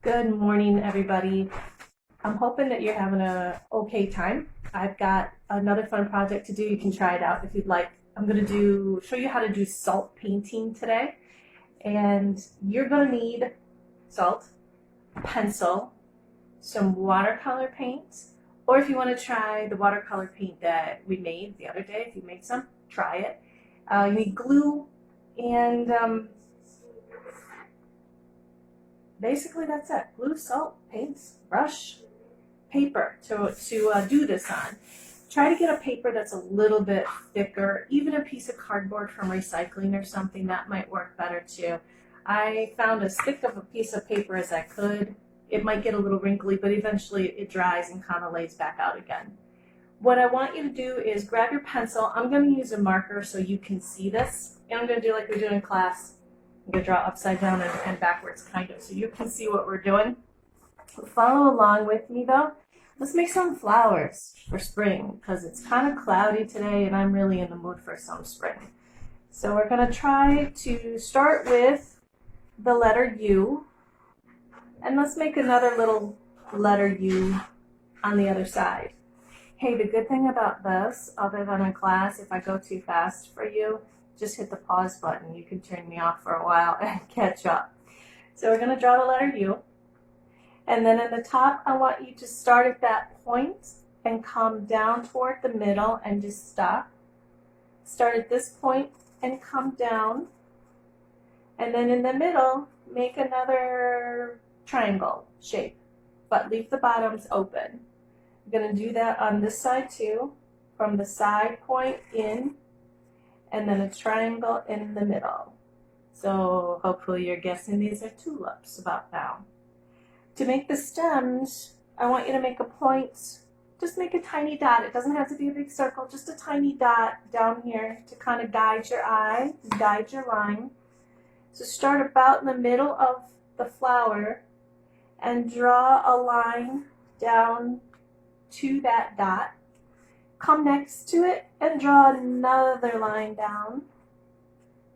Good morning, everybody. I'm hoping that you're having a okay time. I've got another fun project to do. You can try it out if you'd like. I'm gonna show you how to do salt painting today. And you're gonna need salt, pencil, some watercolor paint, or if you wanna try the watercolor paint that we made the other day, if you made some, try it. You need glue and basically that's it. Glue, salt, paints, brush, paper to do this on. Try to get a paper that's a little bit thicker, even a piece of cardboard from recycling or something, that might work better too. I found as thick of a piece of paper as I could. It might get a little wrinkly, but eventually it dries and kind of lays back out again. What I want you to do is grab your pencil. I'm going to use a marker so you can see this, and I'm going to do like we do in class. I'm going to draw upside down and backwards kind of so you can see what we're doing. Follow along with me though. Let's make some flowers for spring because it's kind of cloudy today and I'm really in the mood for some spring. So we're going to try to start with the letter U, and let's make another little letter U on the other side. Hey, the good thing about this, other than in class, if I go too fast for you, just hit the pause button. You can turn me off for a while and catch up. So we're going to draw the letter U. And then in the top, I want you to start at that point and come down toward the middle and just stop. Start at this point and come down. And then in the middle, make another triangle shape, but leave the bottoms open. I'm going to do that on this side too, from the side point in, and then a triangle in the middle. So hopefully you're guessing these are tulips about now. To make the stems, I want you to make a point, just make a tiny dot. It doesn't have to be a big circle, just a tiny dot down here to kind of guide your eye, guide your line. So start about in the middle of the flower and draw a line down to that dot. Come next to it and draw another line down.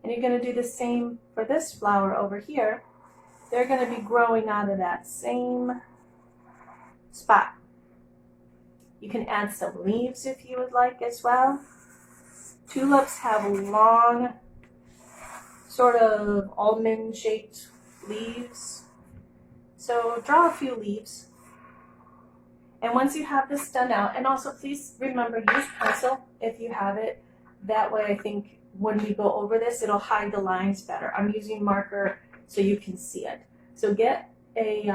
And you're going to do the same for this flower over here. They're going to be growing out of that same spot. You can add some leaves if you would like as well. Tulips have long, sort of almond-shaped leaves. So draw a few leaves. And once you have this done out, and also please remember, use pencil if you have it. That way I think when we go over this, it'll hide the lines better. I'm using marker so you can see it. So get a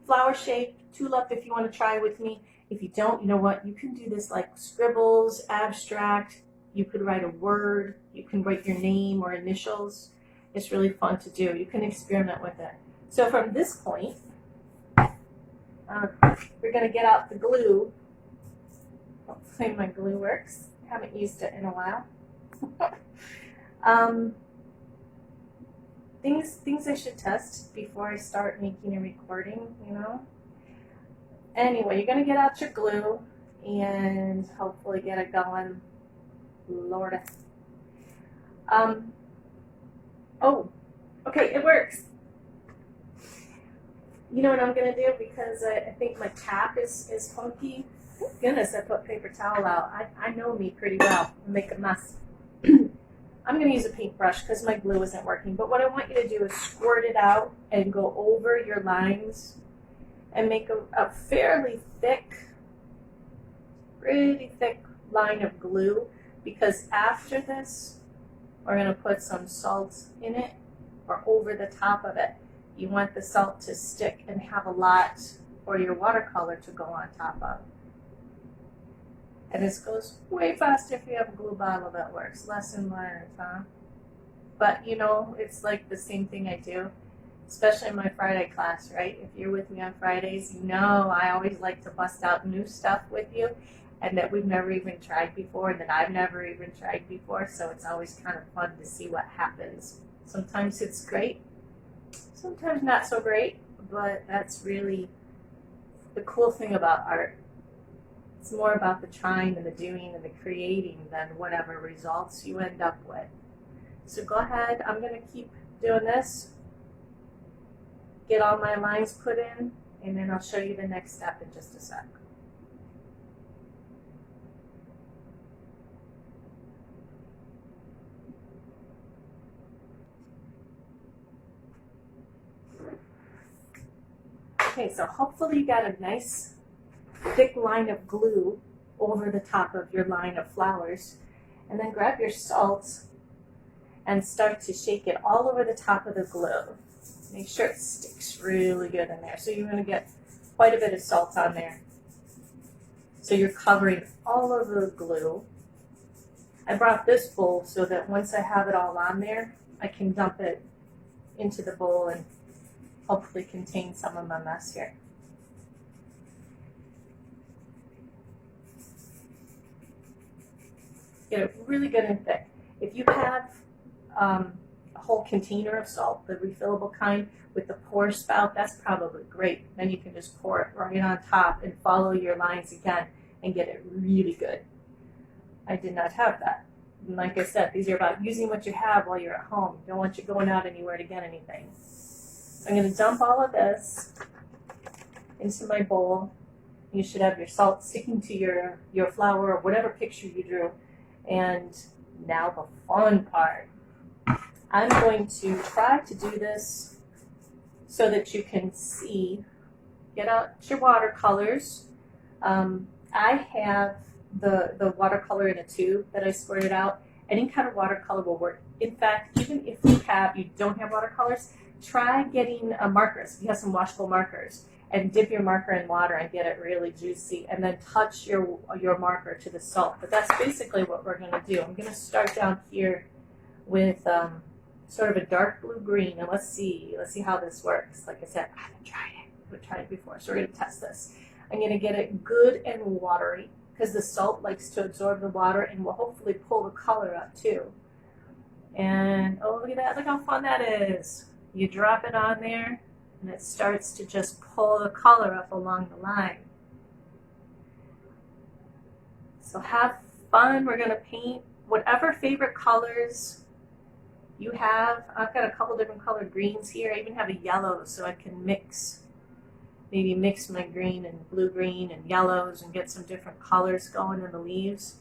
flower shape, tulip if you want to try with me. If you don't, you know what? You can do this like scribbles, abstract. You could write a word. You can write your name or initials. It's really fun to do. You can experiment with it. So from this point, we're going to get out the glue. Hopefully my glue works. I haven't used it in a while. Things I should test before I start making a recording, you know. Anyway, you're going to get out your glue and hopefully get it going. Lord. Oh, okay, it works. You know what I'm going to do, because I think my tap is funky. Thank goodness I put paper towel out. I know me pretty well. I make a mess. I'm going to use a paintbrush because my glue isn't working. But what I want you to do is squirt it out and go over your lines and make a fairly thick, pretty thick line of glue, because after this, we're going to put some salt in it or over the top of it. You want the salt to stick and have a lot for your watercolor to go on top of. And this goes way faster if you have a glue bottle that works. Lesson learned, huh? But you know, it's like the same thing I do, especially in my Friday class, right? If you're with me on Fridays, you know I always like to bust out new stuff with you and that we've never even tried before and that I've never even tried before. So it's always kind of fun to see what happens. Sometimes it's great, sometimes not so great, but that's really the cool thing about art. It's more about the trying and the doing and the creating than whatever results you end up with. So go ahead, I'm going to keep doing this. get all my lines put in, and then I'll show you the next step in just a sec. Okay, so hopefully you got a nice thick line of glue over the top of your line of flowers, and then grab your salt and start to shake it all over the top of the glue. Make sure it sticks really good in there. So you're going to get quite a bit of salt on there. So you're covering all of the glue. I brought this bowl so that once I have it all on there, I can dump it into the bowl and hopefully contain some of my mess here. Get it really good and thick. If you have a whole container of salt, the refillable kind with the pour spout, that's probably great. Then you can just pour it right on top and follow your lines again and get it really good. I did not have that. And like I said, these are about using what you have while you're at home. You don't want you going out anywhere to get anything. I'm going to dump all of this into my bowl. You should have your salt sticking to your flower or whatever picture you drew. And now the fun part. I'm going to try to do this so that you can see. Get out your watercolors. I have the watercolor in a tube that I squirted out. Any kind of watercolor will work. In fact, even if you don't have watercolors, try getting markers. If you have some washable markers, and dip your marker in water and get it really juicy, and then touch your marker to the salt. But that's basically what we're going to do. I'm going to start down here with sort of a dark blue green, and let's see how this works. Like I said, I haven't tried it. We've tried it before, so we're going to test this. I'm going to get it good and watery because the salt likes to absorb the water and will hopefully pull the color up too. And oh, look at that! Look how fun that is. You drop it on there, and it starts to just pull the color up along the line. So have fun. We're going to paint whatever favorite colors you have. I've got a couple different colored greens here. I even have a yellow so I can maybe mix my green and blue green and yellows and get some different colors going in the leaves.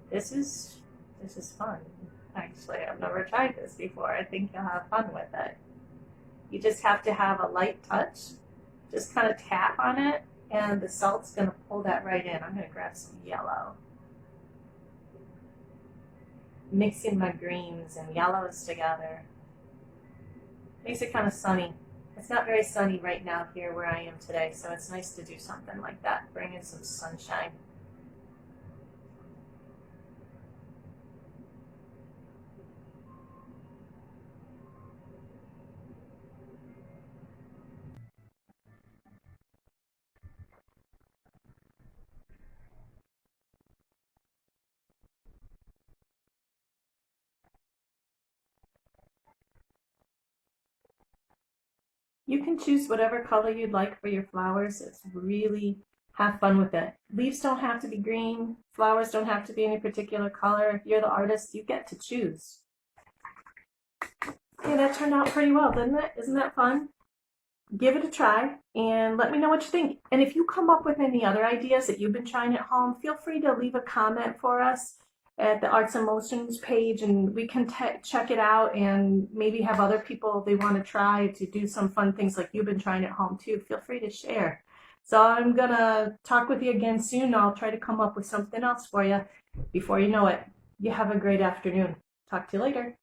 This is fun. Actually, I've never tried this before. I think you'll have fun with it. You just have to have a light touch. Just kind of tap on it, and the salt's going to pull that right in. I'm going to grab some yellow. Mixing my greens and yellows together. Makes it kind of sunny. It's not very sunny right now here where I am today, so it's nice to do something like that. Bring in some sunshine. You can choose whatever color you'd like for your flowers. It's really, have fun with it. Leaves don't have to be green. Flowers don't have to be any particular color. If you're the artist, you get to choose. Okay, that turned out pretty well, didn't it? Isn't that fun? Give it a try and let me know what you think. And if you come up with any other ideas that you've been trying at home, feel free to leave a comment for us at the Arts and Motions page, and we can check it out and maybe have other people they want to try to do some fun things like you've been trying at home too. Feel free to share. So I'm gonna talk with you again soon. I'll try to come up with something else for you before you know it. You have a great afternoon. Talk to you later.